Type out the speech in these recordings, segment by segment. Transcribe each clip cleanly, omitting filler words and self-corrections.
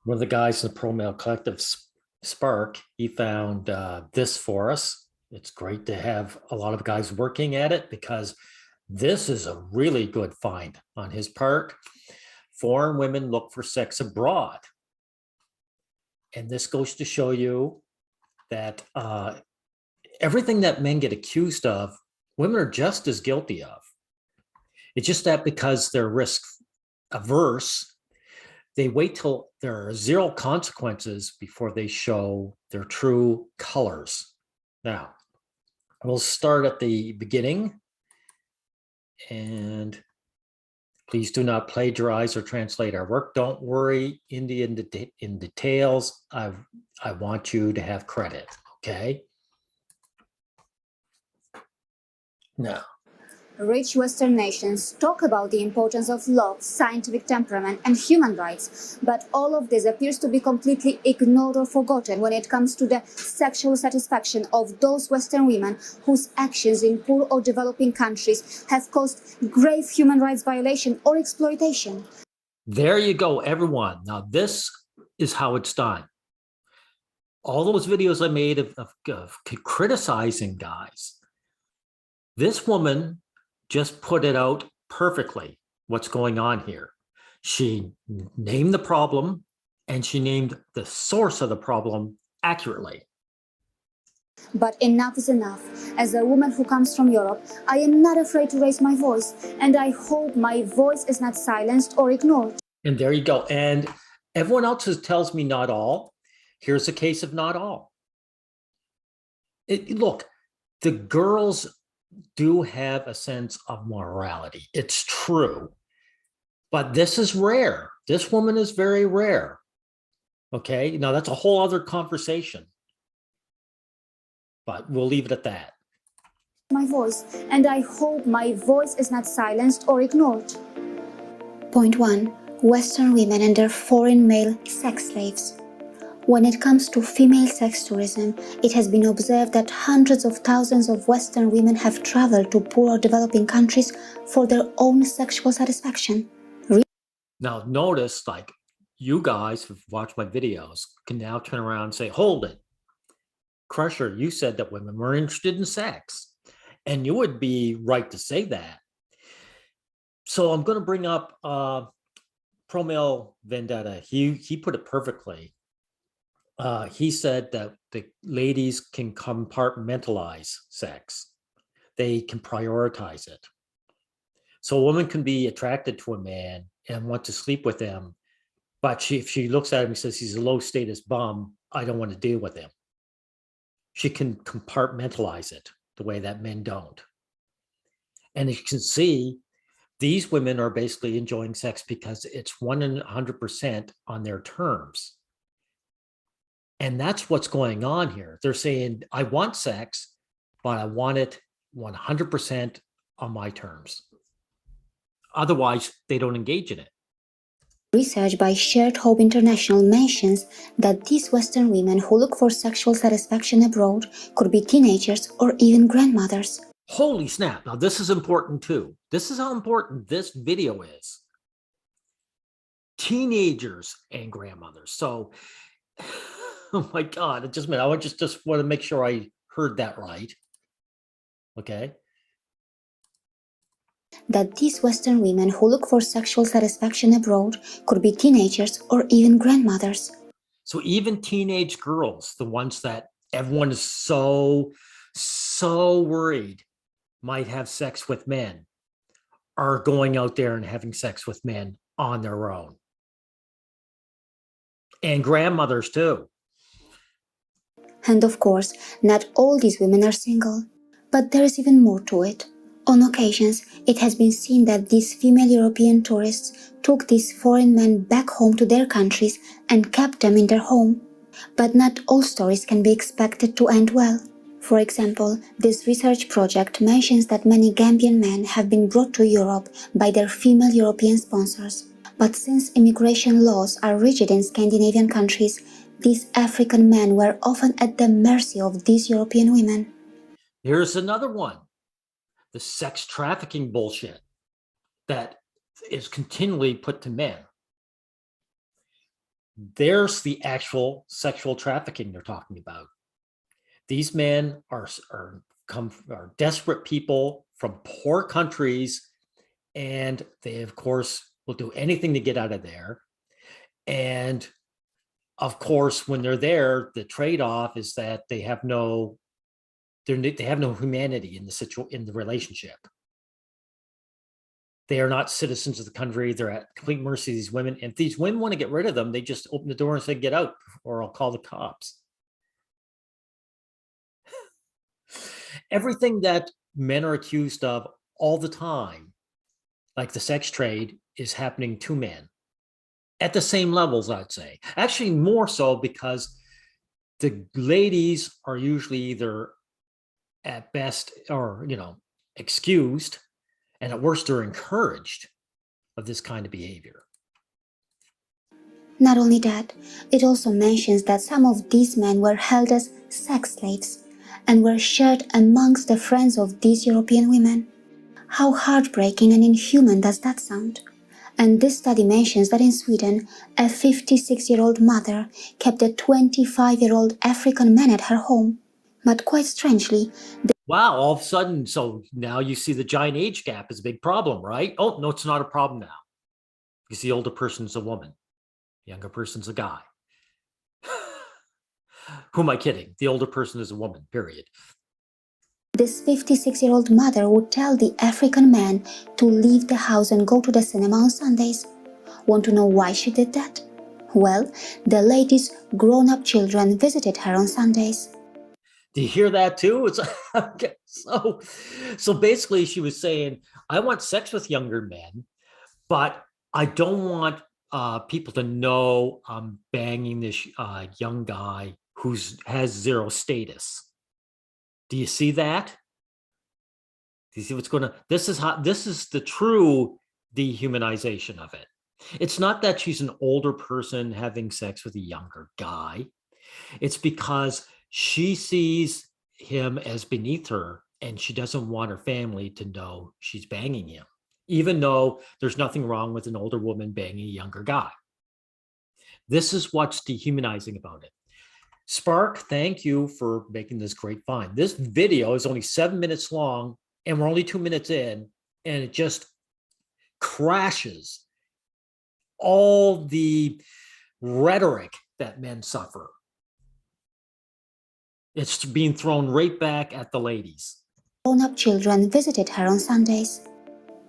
One of the guys in the Pro Male Collective, Spark, he found this for us. It's great to have a lot of guys working at it because this is a really good find on his part. Foreign women look for sex abroad. And this goes to show you that everything that men get accused of, women are just as guilty of. It's just that because they're risk averse, they wait till there are zero consequences before they show their true colors. Now, we'll start at the beginning. And please do not plagiarize or translate our work. Don't worry in details. I want you to have credit, okay? Now, Rich Western nations talk about the importance of love, scientific temperament, and human rights, but all of this appears to be completely ignored or forgotten when it comes to the sexual satisfaction of those Western women whose actions in poor or developing countries have caused grave human rights violation or exploitation. There you go, everyone. Now, this is how it's done. All those videos I made of criticizing guys, this woman just put it out perfectly, what's going on here. She named the problem and she named the source of the problem accurately. But enough is enough. As a woman who comes from Europe, I am not afraid to raise my voice, and I hope my voice is not silenced or ignored. And there you go. And everyone else tells me not all. Here's a case of not all. Look, the girls do have a sense of morality. It's true. But this is rare. This woman is very rare. Okay, now that's a whole other conversation. But we'll leave it at that. My voice, and I hope my voice is not silenced or ignored. Point 1. Western women and their foreign male sex slaves. When it comes to female sex tourism, it has been observed that hundreds of thousands of Western women have traveled to poor or developing countries for their own sexual satisfaction. Now notice, like, you guys who've watched my videos can now turn around and say, hold it. Crusher, you said that women were interested in sex. And you would be right to say that. So I'm going to bring up Pro Male Vendetta. He put it perfectly. He said that the ladies can compartmentalize sex. They can prioritize it. So a woman can be attracted to a man and want to sleep with him, but if she looks at him and says he's a low status bum, I don't want to deal with him. She can compartmentalize it the way that men don't. And you can see, these women are basically enjoying sex because it's 100% on their terms. And that's what's going on here. They're saying, I want sex, but I want it 100% on my terms. Otherwise, they don't engage in it. Research by Shared Hope International mentions that these Western women who look for sexual satisfaction abroad could be teenagers or even grandmothers. Holy snap. Now, this is important too. This is how important this video is. Teenagers and grandmothers. So, oh my God, just a minute. I just want to make sure I heard that right. Okay. That these Western women who look for sexual satisfaction abroad could be teenagers or even grandmothers. So even teenage girls, the ones that everyone is so worried might have sex with men, are going out there and having sex with men on their own. And grandmothers too. And of course, not all these women are single. But there is even more to it. On occasions, it has been seen that these female European tourists took these foreign men back home to their countries and kept them in their home. But not all stories can be expected to end well. For example, this research project mentions that many Gambian men have been brought to Europe by their female European sponsors. But since immigration laws are rigid in Scandinavian countries, these African men were often at the mercy of these European women. Here's another one. The sex trafficking bullshit that is continually put to men. There's the actual sexual trafficking they're talking about. These men are desperate people from poor countries, and they, of course, will do anything to get out of there. And of course, when they're there, the trade-off is that they have no humanity in the relationship. They are not citizens of the country. They're at complete mercy of these women. And if these women want to get rid of them, they just open the door and say, "Get out, or I'll call the cops." Everything that men are accused of all the time, like the sex trade, is happening to men at the same levels, I'd say. Actually, more so, because the ladies are usually either at best or, excused, and at worst, they're encouraged of this kind of behavior. Not only that, it also mentions that some of these men were held as sex slaves and were shared amongst the friends of these European women. How heartbreaking and inhuman does that sound? And this study mentions that in Sweden, a 56-year-old mother kept a 25-year-old African man at her home. But quite strangely, Wow, all of a sudden, so now you see the giant age gap is a big problem, right? Oh, no, it's not a problem now. Because the older person's a woman, the younger person's a guy. Who am I kidding? The older person is a woman, period. this 56-year-old mother would tell the African man to leave the house and go to the cinema on Sundays. Want to know why she did that? Well, the lady's grown-up children visited her on Sundays. Do you hear that too? It's okay. So basically she was saying, I want sex with younger men, but I don't want people to know I'm banging this young guy who has zero status. Do you see that? Do you see what's going on? This is the true dehumanization of it. It's not that she's an older person having sex with a younger guy. It's because she sees him as beneath her, and she doesn't want her family to know she's banging him, even though there's nothing wrong with an older woman banging a younger guy. This is what's dehumanizing about it. Spark, thank you for making this great find. This video is only 7 minutes long, and we're only 2 minutes in, and it just crashes all the rhetoric that men suffer. It's being thrown right back at the ladies. Grown-up children visited her on Sundays.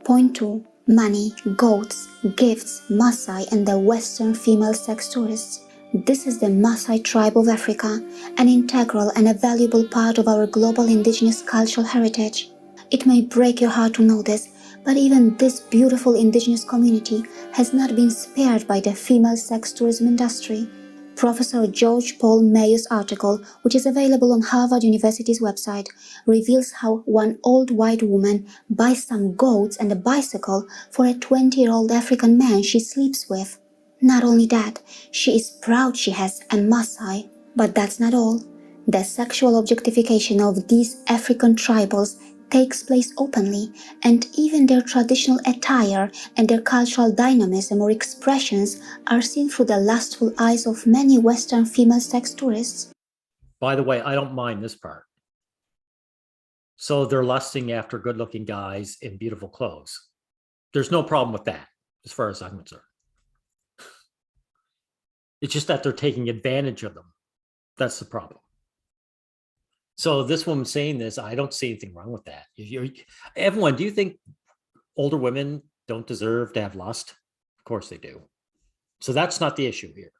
Point 2. Money, goats, gifts, Maasai and the Western female sex tourists. This is the Maasai tribe of Africa, an integral and a valuable part of our global indigenous cultural heritage. It may break your heart to know this, but even this beautiful indigenous community has not been spared by the female sex tourism industry. Professor George Paul Mayer's article, which is available on Harvard University's website, reveals how one old white woman buys some goats and a bicycle for a 20-year-old African man she sleeps with. Not only that, she is proud she has a Maasai. But that's not all. The sexual objectification of these African tribals takes place openly, and even their traditional attire and their cultural dynamism or expressions are seen through the lustful eyes of many Western female sex tourists. By the way, I don't mind this part. So they're lusting after good-looking guys in beautiful clothes. There's no problem with that, as far as I'm concerned. It's just that they're taking advantage of them. That's the problem. So this woman saying this, I don't see anything wrong with that. Everyone, do you think older women don't deserve to have lust? Of course they do. So that's not the issue here.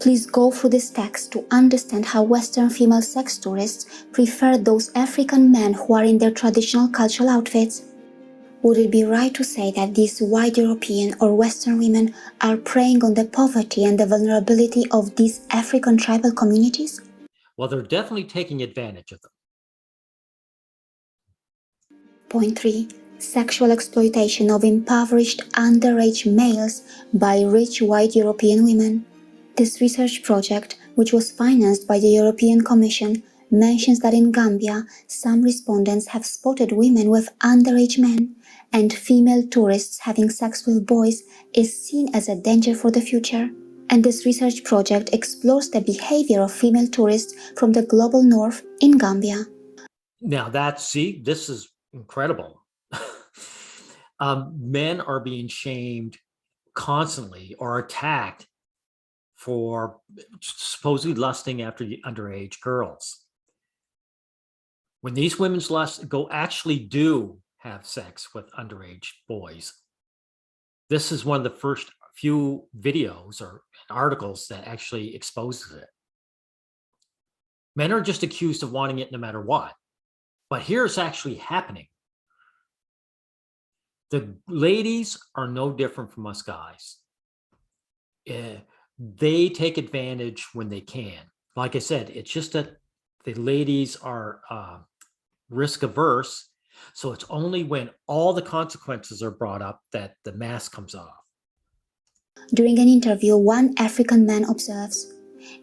Please go through this text to understand how Western female sex tourists prefer those African men who are in their traditional cultural outfits. Would it be right to say that these white European or Western women are preying on the poverty and the vulnerability of these African tribal communities? Well, they're definitely taking advantage of them. Point 3. Sexual exploitation of impoverished underage males by rich white European women. This research project, which was financed by the European Commission, mentions that in Gambia, some respondents have spotted women with underage men, and female tourists having sex with boys is seen as a danger for the future. And this research project explores the behavior of female tourists from the global north in Gambia. Now this is incredible. Men are being shamed constantly or attacked for supposedly lusting after the underage girls. When these women's lust actually do have sex with underage boys, this is one of the first few videos or articles that actually exposes it. Men are just accused of wanting it no matter what, but here it's actually happening. The ladies are no different from us guys. They take advantage when they can. Like I said, it's just that the ladies are risk averse. So it's only when all the consequences are brought up that the mask comes off. During an interview, one African man observes,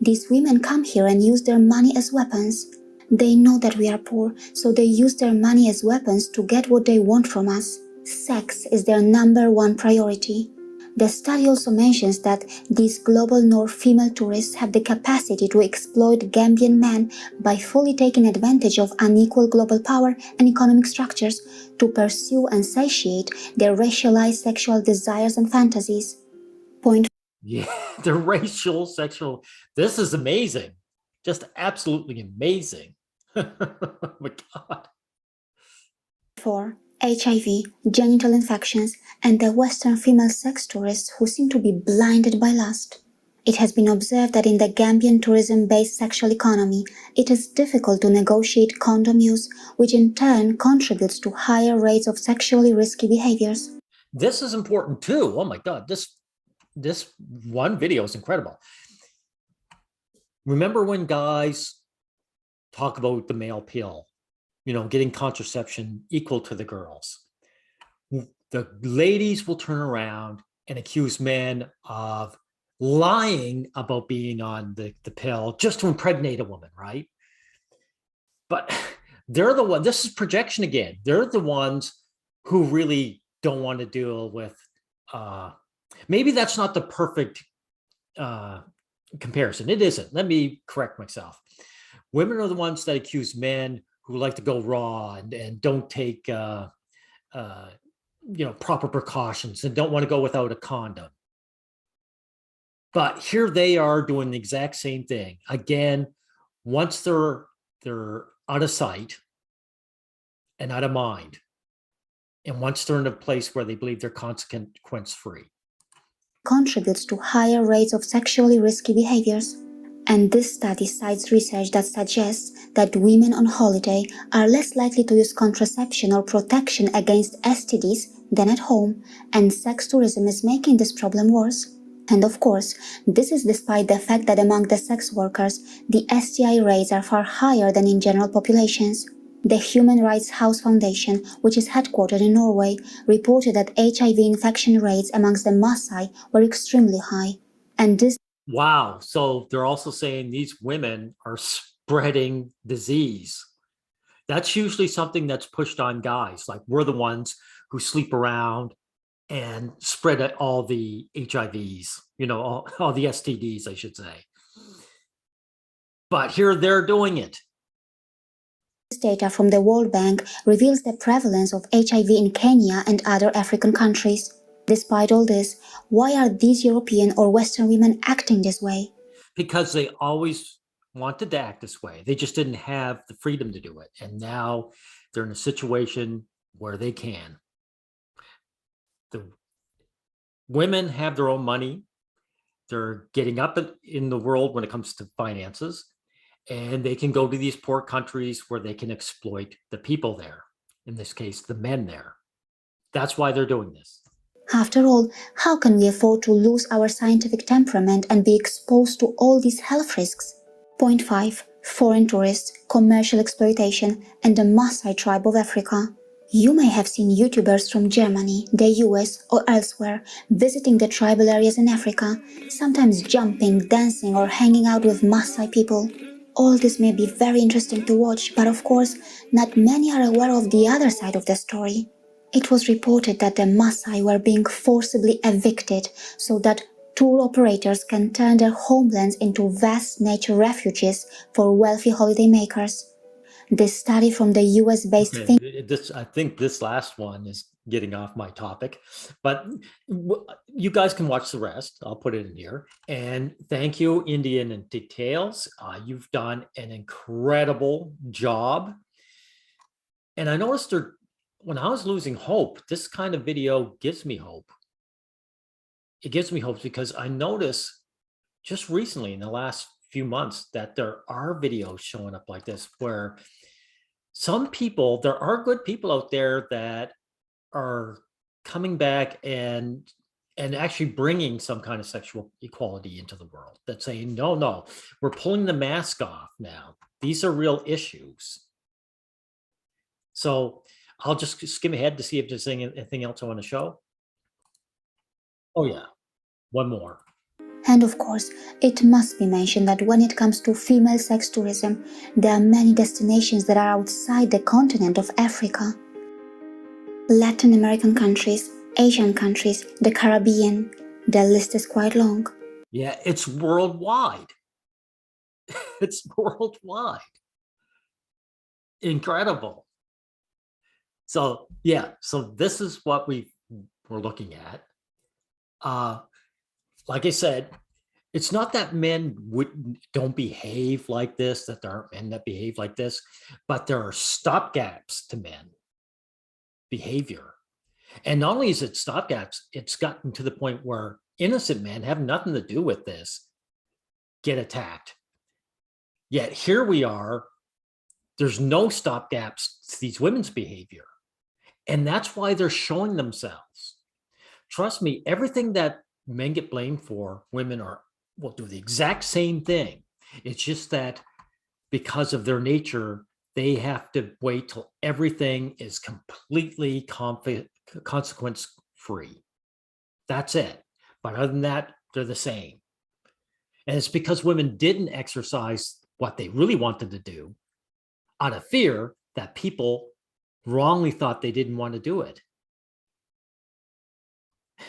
"These women come here and use their money as weapons. They know that we are poor, so they use their money as weapons to get what they want from us. Sex is their number one priority." The study also mentions that these global north female tourists have the capacity to exploit Gambian men by fully taking advantage of unequal global power and economic structures to pursue and satiate their racialized sexual desires and fantasies. Point Yeah, the racial, sexual. This is amazing. Just absolutely amazing. Oh my God. 4. HIV, genital infections, and the Western female sex tourists who seem to be blinded by lust. It has been observed that in the Gambian tourism-based sexual economy, it is difficult to negotiate condom use, which in turn contributes to higher rates of sexually risky behaviors. This is important too. Oh my God, this one video is incredible. Remember when guys talk about the male pill, getting contraception equal to the girls? The ladies will turn around and accuse men of lying about being on the pill just to impregnate a woman, right? But they're the one, this is projection again. They're the ones who really don't want to deal with, maybe that's not the perfect comparison. It isn't. Let me correct myself. Women are the ones that accuse men who like to go raw and don't take, proper precautions and don't want to go without a condom. But here they are doing the exact same thing. Again, once they're out of sight and out of mind, and once they're in a place where they believe they're consequence free, contributes to higher rates of sexually risky behaviors. And this study cites research that suggests that women on holiday are less likely to use contraception or protection against STDs than at home, and sex tourism is making this problem worse. And of course, this is despite the fact that among the sex workers, the STI rates are far higher than in general populations. The Human Rights House Foundation, which is headquartered in Norway, reported that HIV infection rates amongst the Maasai were extremely high. And this wow. So they're also saying these women are spreading disease. That's usually something that's pushed on guys. Like we're the ones who sleep around and spread all the HIVs, all the STDs, I should say. But here they're doing it. data from the World Bank reveals the prevalence of HIV in Kenya and other African countries. Despite all this, why are these European or Western women acting this way? Because they always wanted to act this way. They just didn't have the freedom to do it. And now they're in a situation where they can. The women have their own money. They're getting up in the world when it comes to finances, and they can go to these poor countries where they can exploit the people there. In this case, the men there. That's why they're doing this. After all, how can we afford to lose our scientific temperament and be exposed to all these health risks? Point 5. Foreign tourists, commercial exploitation, and the Maasai tribe of Africa. You may have seen YouTubers from Germany, the US, or elsewhere visiting the tribal areas in Africa, sometimes jumping, dancing, or hanging out with Maasai people. All this may be very interesting to watch, but of course, not many are aware of the other side of the story. It was reported that the Maasai were being forcibly evicted so that tour operators can turn their homelands into vast nature refuges for wealthy holidaymakers. This study from the US-based Okay, I think this last one is getting off my topic, but you guys can watch the rest. I'll put it in here. And thank you, Indian in Details. You've done an incredible job. And I noticed when I was losing hope, this kind of video gives me hope. It gives me hope because I notice just recently in the last few months that there are videos showing up like this where there are good people out there that are coming back and actually bringing some kind of sexual equality into the world, that's saying, no, we're pulling the mask off now. These are real issues. So I'll just skim ahead to see if there's anything else I want to show. Oh yeah, one more. And of course, it must be mentioned that when it comes to female sex tourism, there are many destinations that are outside the continent of Africa. Latin American countries, Asian countries, the Caribbean, the list is quite long. Yeah, it's worldwide. It's worldwide. Incredible. So yeah, so this is what we're looking at. Like I said, it's not that men don't behave like this, that there aren't men that behave like this, but there are stopgaps to men behavior. And not only is it stopgaps, it's gotten to the point where innocent men have nothing to do with this get attacked. Yet here we are, there's no stopgaps to these women's behavior. And that's why they're showing themselves. Trust me, everything that men get blamed for, women will do the exact same thing. It's just that because of their nature, they have to wait till everything is completely consequence free. That's it. But other than that, they're the same. And it's because women didn't exercise what they really wanted to do out of fear that people wrongly thought they didn't want to do it.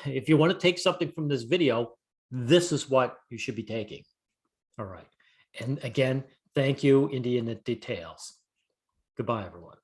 If you want to take something from this video, this is what you should be taking. All right. And again, thank you, Indian Details. Goodbye, everyone.